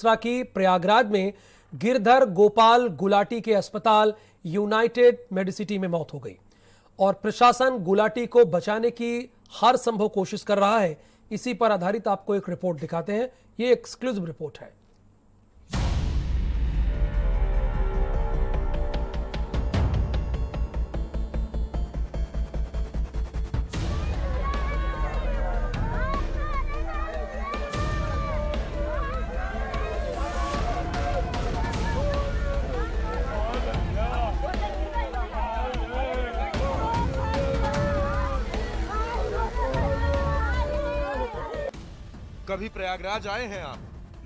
दूसरा की प्रयागराज में गिरधर गोपाल गुलाटी के अस्पताल यूनाइटेड मेडिसिटी में मौत हो गई और प्रशासन गुलाटी को बचाने की हर संभव कोशिश कर रहा है। इसी पर आधारित आपको एक रिपोर्ट दिखाते हैं। ये एक्सक्लूसिव रिपोर्ट है। कभी प्रयागराज आए हैं आप?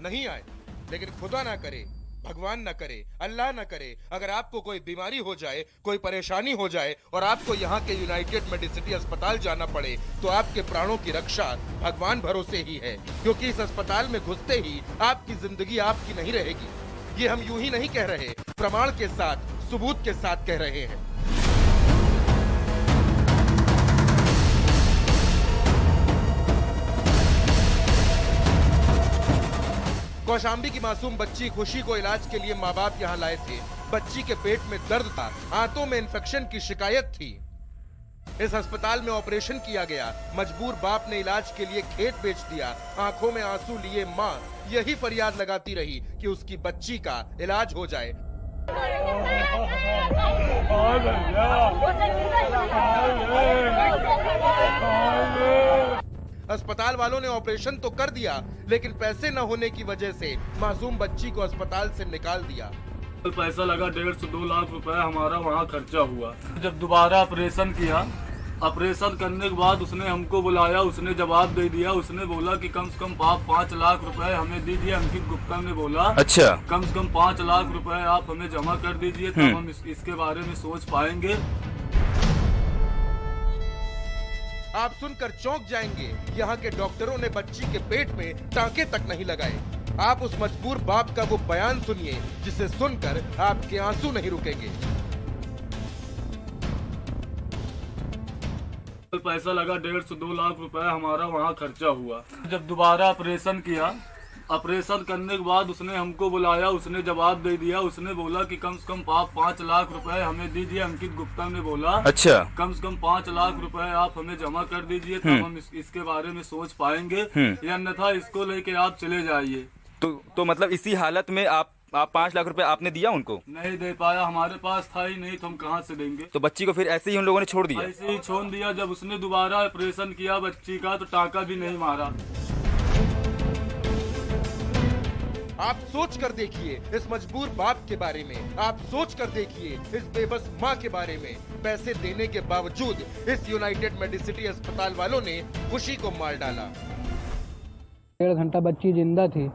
नहीं आए, लेकिन खुदा ना करे, भगवान ना करे, अल्लाह ना करे, अगर आपको कोई बीमारी हो जाए, कोई परेशानी हो जाए और आपको यहाँ के यूनाइटेड मेडिसिटी अस्पताल जाना पड़े, तो आपके प्राणों की रक्षा भगवान भरोसे ही है, क्योंकि इस अस्पताल में घुसते ही आपकी जिंदगी आपकी नहीं रहेगी। ये हम यूं ही नहीं कह रहे, प्रमाण के साथ, सबूत के साथ कह रहे हैं। कौशाम्बी की मासूम बच्ची खुशी को इलाज के लिए माँ बाप यहाँ लाए थे। बच्ची के पेट में दर्द था, आंतों में इन्फेक्शन की शिकायत थी। इस अस्पताल में ऑपरेशन किया गया। मजबूर बाप ने इलाज के लिए खेत बेच दिया। आंखों में आंसू लिए माँ यही फरियाद लगाती रही कि उसकी बच्ची का इलाज हो जाए। अस्पताल वालों ने ऑपरेशन तो कर दिया, लेकिन पैसे न होने की वजह से मासूम बच्ची को अस्पताल से निकाल दिया। पैसा लगा 1.5 से 2 लाख रुपए हमारा वहाँ खर्चा हुआ। जब दोबारा ऑपरेशन किया, ऑपरेशन करने के बाद उसने हमको बुलाया, उसने जवाब दे दिया। उसने बोला कि कम से कम आप 5 लाख रुपए हमें दीजिए। अंकित गुप्ता ने बोला, अच्छा, कम से कम 5 लाख रुपए आप हमें जमा कर दीजिए, तब हम इसके बारे में सोच पाएंगे। आप सुनकर चौंक जाएंगे, यहाँ के डॉक्टरों ने बच्ची के पेट में टांके तक नहीं लगाए। आप उस मजबूर बाप का वो बयान सुनिए, जिसे सुनकर आपके आंसू नहीं रुकेंगे। पैसा लगा 1.5 से 2 लाख रुपए हमारा वहाँ खर्चा हुआ। जब दोबारा ऑपरेशन किया, ऑपरेशन करने के बाद उसने हमको बुलाया, उसने जवाब दे दिया। उसने बोला कि कम से कम आप 5 लाख रुपए हमें दीजिए। अंकित गुप्ता ने बोला, अच्छा, कम से कम 5 लाख रुपए आप हमें जमा कर दीजिए, तब हम इसके बारे में सोच पाएंगे, या अन्यथा इसको लेके आप चले जाइए। तो मतलब इसी हालत में आप 5 लाख रुपए आपने दिया उनको? नहीं दे पाया, हमारे पास था ही नहीं, तो हम कहाँ से देंगे। तो बच्ची को फिर ऐसे ही उन लोगों ने छोड़ दिया? ऐसे ही छोड़ दिया। जब उसने दोबारा ऑपरेशन किया बच्ची का, तो टाका भी नहीं मारा। आप सोच कर देखिए इस मजबूर बाप के बारे में, आप सोच कर देखिए इस बेबस माँ के बारे में। पैसे देने के बावजूद इस यूनाइटेड मेडिसिटी अस्पताल वालों ने खुशी को मार डाला। 1.5 घंटा बच्ची जिंदा थी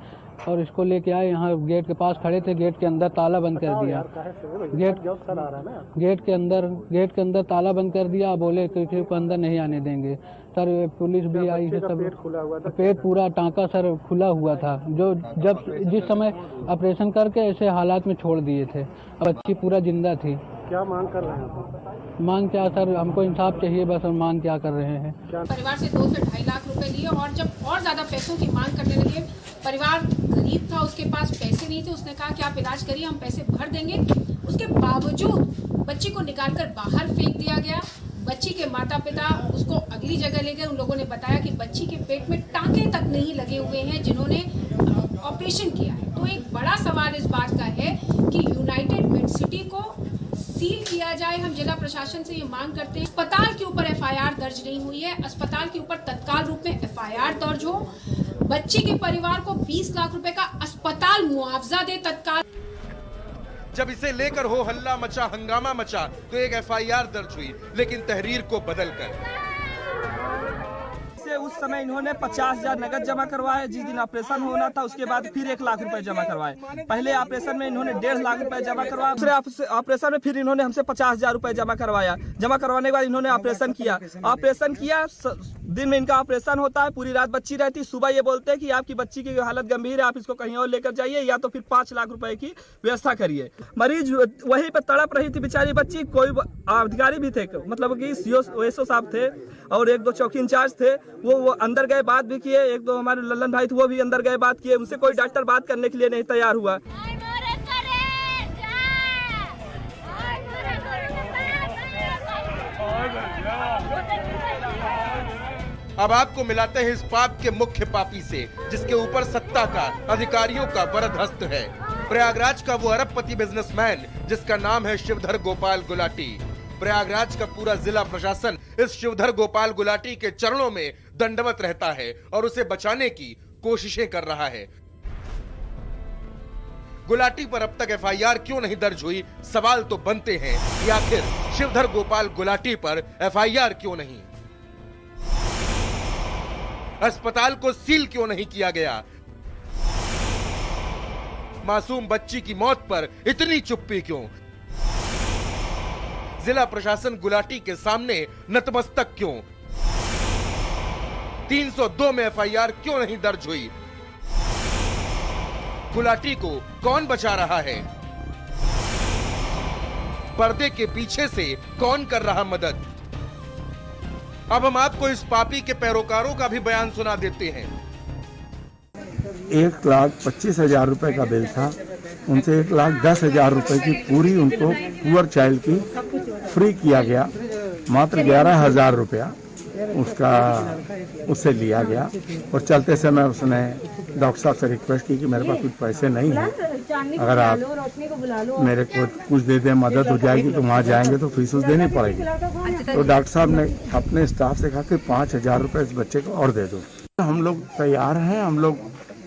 और इसको लेके आए, यहाँ गेट के पास खड़े थे, गेट के अंदर ताला बंद कर दिया। गेट के अंदर ताला बंद कर दिया। बोले किसी को अंदर नहीं आने देंगे। सर पुलिस भी आई है, सब पेट पूरा टांका सर खुला हुआ था, जो जिस समय ऑपरेशन करके ऐसे हालात में छोड़ दिए थे। बच्ची पूरा जिंदा थी। क्या मांग कर रहे हैं? मांग क्या सर, हमको इंसाफ चाहिए, बस हम मांग क्या कर रहे हैं। परिवार से 2 से 2.5 लाख रुपए लिए और जब और ज्यादा पैसों की मांग करने लगे, परिवार गरीब था, उसके पास पैसे नहीं थे। उसने कहा कि आप इलाज करिए, हम पैसे भर देंगे। उसके बावजूद बच्ची को निकालकर बाहर फेंक दिया गया। बच्ची के माता पिता उसको अगली जगह ले गए। उन लोगों ने बताया कि बच्ची के पेट में टांके तक नहीं लगे हुए हैं जिन्होंने ऑपरेशन किया है। तो एक बड़ा सवाल इस बात का है कि यूनाइटेड मेडिसिटी को सील किया जाए। हम जिला प्रशासन से ये मांग करते हैं। अस्पताल के ऊपर एफआईआर दर्ज नहीं हुई है, अस्पताल के ऊपर तत्काल रूप में एफआईआर दर्ज हो। बच्ची के परिवार को 20 लाख रुपए का अस्पताल मुआवजा दे तत्काल। जब इसे लेकर हो हल्ला मचा, हंगामा मचा, तो एक एफआईआर दर्ज हुई, लेकिन तहरीर को बदलकर। उस समय इन्होंने 50,000 नगद जमा करवाए। जिस दिन ऑपरेशन होना था उसके बाद फिर 1 लाख रुपए जमा करवाए। पहले ऑपरेशन में इन्होंने 1.5 लाख रुपए जमा करवाया। दूसरे ऑपरेशन में फिर इन्होंने हमसे 50,000 रुपए जमा करवाया। जमा करवाने के बाद इन्होंने ऑपरेशन किया। दिन में इनका ऑपरेशन होता है, पूरी रात बच्ची रहती, सुबह ये बोलते हैं कि आपकी बच्ची की हालत गंभीर है, आप इसको कहीं और लेकर जाइए या तो फिर 5 लाख रुपए की व्यवस्था करिए। मरीज वहीं पर तड़प रही थी बेचारी बच्ची। कोई अधिकारी भी थे, मतलब कि एसओ साहब थे और 1-2 चौकी इंचार्ज थे, वो अंदर गए, बात भी किए। 1-2 हमारे लल्लन भाई थे, वो भी अंदर गए, बात किए। उनसे कोई डॉक्टर बात करने के लिए नहीं तैयार हुआ। अब आपको मिलाते हैं इस पाप के मुख्य पापी से, जिसके ऊपर सत्ता का, अधिकारियों का वरदहस्त है। प्रयागराज का वो अरबपति बिजनेसमैन जिसका नाम है शिवधर गोपाल गुलाटी। प्रयागराज का पूरा जिला प्रशासन इस शिवधर गोपाल गुलाटी के चरणों में दंडवत रहता है और उसे बचाने की कोशिशें कर रहा है। गुलाटी पर अब तक एफआईआर क्यों नहीं दर्ज हुई, सवाल तो बनते हैं कि आखिर शिवधर गोपाल गुलाटी पर एफआईआर क्यों नहीं, अस्पताल को सील क्यों नहीं किया गया, मासूम बच्ची की मौत पर इतनी चुप्पी क्यों, जिला प्रशासन गुलाटी के सामने नतमस्तक क्यों, 302 में एफआईआर क्यों नहीं दर्ज हुई, गुलाटी को कौन बचा रहा है, पर्दे के पीछे से कौन कर रहा मदद। अब हम आपको इस पापी के पैरोकारों का भी बयान सुना देते हैं। 1,25,000 रुपए का बिल था, उनसे 1,10,000 रुपए की पूरी उनको पुअर चाइल्ड की फ्री किया गया। मात्र 11,000 रुपया उससे लिया गया और चलते समय उसने डॉक्टर साहब से रिक्वेस्ट की कि मेरे पास कुछ पैसे नहीं है, अगर आप मेरे को कुछ दे दें मदद हो जाएगी, तो वहाँ जाएंगे तो फीस देनी पड़ेगी। तो डॉक्टर साहब ने अपने स्टाफ से कहा कि 5,000 रुपये इस बच्चे को और दे दो। हम लोग तैयार हैं, हम लोग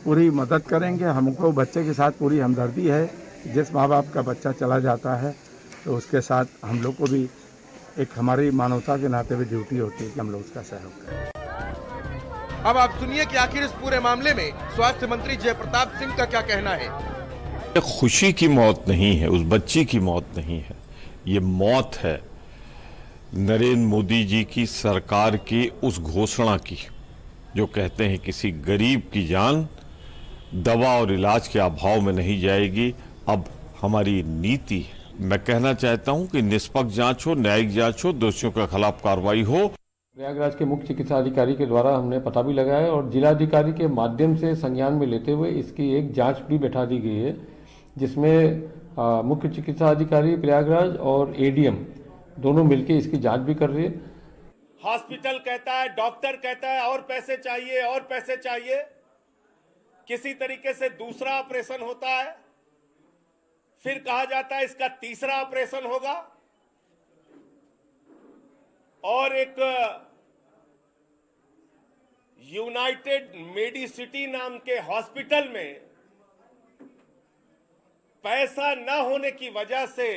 पूरी मदद करेंगे। हमको बच्चे के साथ पूरी हमदर्दी है। जिस माँ बाप का बच्चा चला जाता है तो उसके साथ हम लोग को भी एक हमारी मानवता के नाते भी ड्यूटी होती है कि हम लोग उसका सहयोग करें। अब आप सुनिए कि आखिर इस पूरे मामले में स्वास्थ्य मंत्री जयप्रताप सिंह का क्या कहना है। ये खुशी की मौत नहीं है, उस बच्ची की मौत नहीं है, ये मौत है नरेंद्र मोदी जी की सरकार की उस घोषणा की जो कहते हैं किसी गरीब की जान दवा और इलाज के अभाव में नहीं जाएगी। अब हमारी नीति है, मैं कहना चाहता हूं कि निष्पक्ष जांच हो, न्यायिक जांच हो, दोषियों के खिलाफ कार्रवाई हो। प्रयागराज के मुख्य चिकित्सा अधिकारी के द्वारा हमने पता भी लगाया और जिलाधिकारी के माध्यम से संज्ञान में लेते हुए इसकी एक जांच भी बैठा दी गई है, जिसमें मुख्य चिकित्सा अधिकारी प्रयागराज और एडीएम दोनों मिलकर इसकी जांच भी कर रहे हैं। हॉस्पिटल कहता है, डॉक्टर कहता है और पैसे चाहिए और पैसे चाहिए, किसी तरीके से दूसरा ऑपरेशन होता है, फिर कहा जाता है इसका तीसरा ऑपरेशन होगा और एक यूनाइटेड मेडिसिटी नाम के हॉस्पिटल में पैसा न होने की वजह से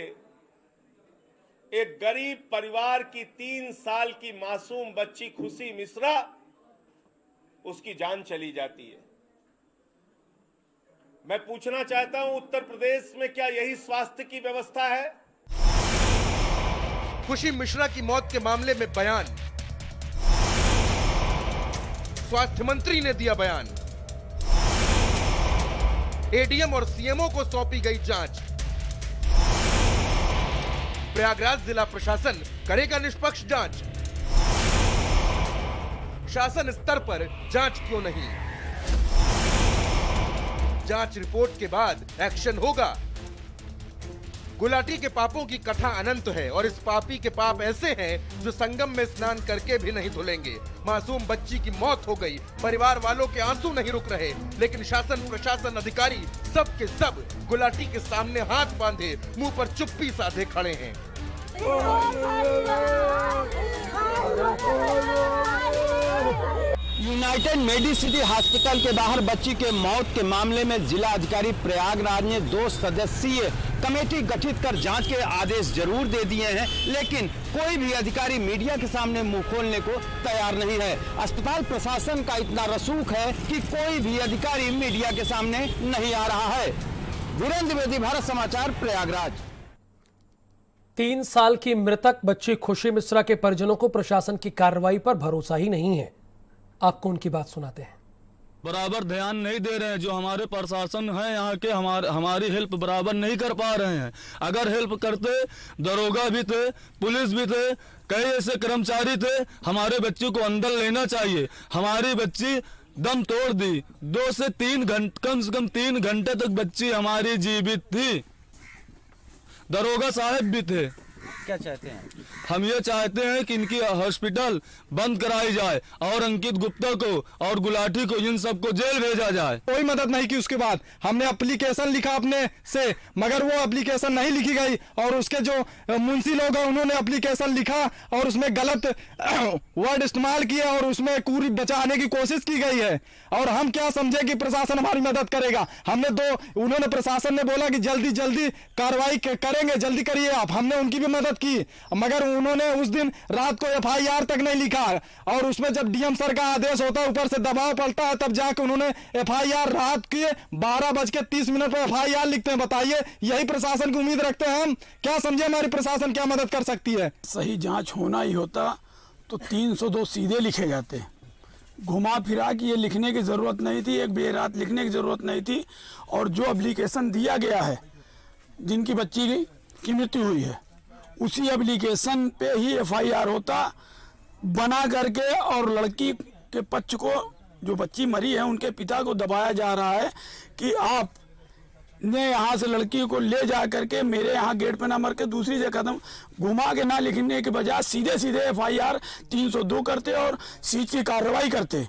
एक गरीब परिवार की 3 साल की मासूम बच्ची खुशी मिश्रा, उसकी जान चली जाती है। मैं पूछना चाहता हूं, उत्तर प्रदेश में क्या यही स्वास्थ्य की व्यवस्था है? खुशी मिश्रा की मौत के मामले में बयान, स्वास्थ्य मंत्री ने दिया बयान, एडीएम और सीएमओ को सौंपी गई जांच। प्रयागराज जिला प्रशासन करेगा निष्पक्ष जांच। शासन स्तर पर जांच क्यों नहीं? जांच रिपोर्ट के बाद एक्शन होगा। गुलाटी के पापों की कथा अनंत है और इस पापी के पाप ऐसे हैं जो संगम में स्नान करके भी नहीं धुलेंगे। मासूम बच्ची की मौत हो गई, परिवार वालों के आंसू नहीं रुक रहे, लेकिन शासन प्रशासन अधिकारी सब के सब गुलाटी के सामने हाथ बांधे मुंह पर चुप्पी साधे खड़े हैं। यूनाइटेड मेडिसिटी हॉस्पिटल के बाहर बच्ची के मौत के मामले में जिला अधिकारी प्रयागराज ने 2 सदस्यीय कमेटी गठित कर जांच के आदेश जरूर दे दिए हैं, लेकिन कोई भी अधिकारी मीडिया के सामने मुंह खोलने को तैयार नहीं है। अस्पताल प्रशासन का इतना रसूख है कि कोई भी अधिकारी मीडिया के सामने नहीं आ रहा है। वीरेंद्र द्विवेदी, भारत समाचार, प्रयागराज। 3 साल की मृतक बच्ची खुशी मिश्रा के परिजनों को प्रशासन की कार्रवाई पर भरोसा ही नहीं है। आपको उनकी बात सुनाते हैं। बराबर ध्यान नहीं दे रहे हैं। जो हमारे प्रशासन है यहाँ के हमारी हेल्प बराबर नहीं कर पा रहे हैं। अगर हेल्प करते, दरोगा भी थे, पुलिस भी थे, कई ऐसे कर्मचारी थे, हमारे बच्चों को अंदर लेना चाहिए। हमारी बच्ची दम तोड़ दी। 2 से 3 घंटे, कम से कम 3 घंटे तक बच्ची हमारी जीवित थी। दरोगा साहब भी थे। क्या चाहते हैं? हम ये चाहते हैं कि इनकी हॉस्पिटल बंद कराई जाए और अंकित गुप्ता को और गुलाटी को, इन सबको जेल भेजा जाए। कोई मदद नहीं की। उसके बाद हमने एप्लीकेशन लिखा अपने से, मगर वो एप्लीकेशन नहीं लिखी गई और उसके जो मुंशी लोग हैं उन्होंने एप्लीकेशन लिखा और उसमें गलत वर्ड इस्तेमाल किए और उसमें कूरी बचाने की कोशिश की गई है। और हम क्या समझे कि प्रशासन हमारी मदद करेगा। उन्होंने प्रशासन ने बोला कि जल्दी कार्रवाई करेंगे, जल्दी करिए आप। हमने उनकी भी मदद की, मगर उन्होंने उस दिन रात को FIR तक नहीं लिखा और उसमें जब DM सर का आदेश होता है, ऊपर से दबाव पड़ता है, तब जाकर उन्होंने FIR रात के 12:30 पर FIR लिखते हैं। बताइए, यही प्रशासन की उम्मीद रखते हैं हम? क्या समझे हमारी प्रशासन क्या मदद कर सकती है? सही जांच होना ही होता तो 302 सीधे लिखे जाते। घुमा फिरा कि ये लिखने की जरूरत नहीं थी, एक बेरात लिखने की जरूरत नहीं थी। और जो एप्लीकेशन दिया गया है, जिनकी बच्ची की मृत्यु हुई है, उसी एप्लीकेशन पे ही FIR होता बना करके, और लड़की के पक्ष को, जो बच्ची मरी है, उनके पिता को दबाया जा रहा है कि आप ने यहाँ से लड़की को ले जा करके मेरे यहाँ गेट पे ना मर के दूसरी जगह कदम घुमा के ना लिखने के बजाय सीधे FIR 302 करते और सीज की कार्रवाई करते।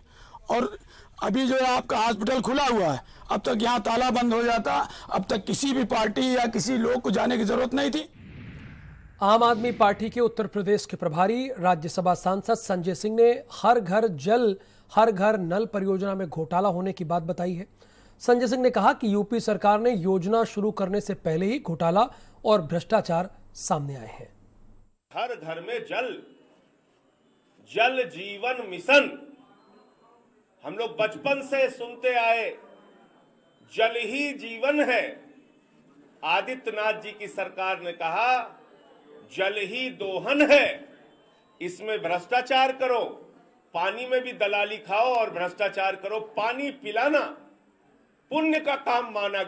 और अभी जो है आपका हॉस्पिटल खुला हुआ है, अब तक यहाँ ताला बंद हो जाता, अब तक किसी भी पार्टी या किसी लोग को जाने की जरूरत नहीं थी। आम आदमी पार्टी के उत्तर प्रदेश के प्रभारी राज्यसभा सांसद संजय सिंह ने हर घर जल हर घर नल परियोजना में घोटाला होने की बात बताई है। संजय सिंह ने कहा कि यूपी सरकार ने योजना शुरू करने से पहले ही घोटाला और भ्रष्टाचार सामने आए हैं। हर घर में जल जीवन मिशन हम लोग बचपन से सुनते आए, जल ही जीवन है। आदित्यनाथ जी की सरकार ने कहा जल ही दोहन है, इसमें भ्रष्टाचार करो, पानी में भी दलाली खाओ और भ्रष्टाचार करो। पानी पिलाना पुण्य का काम माना गया।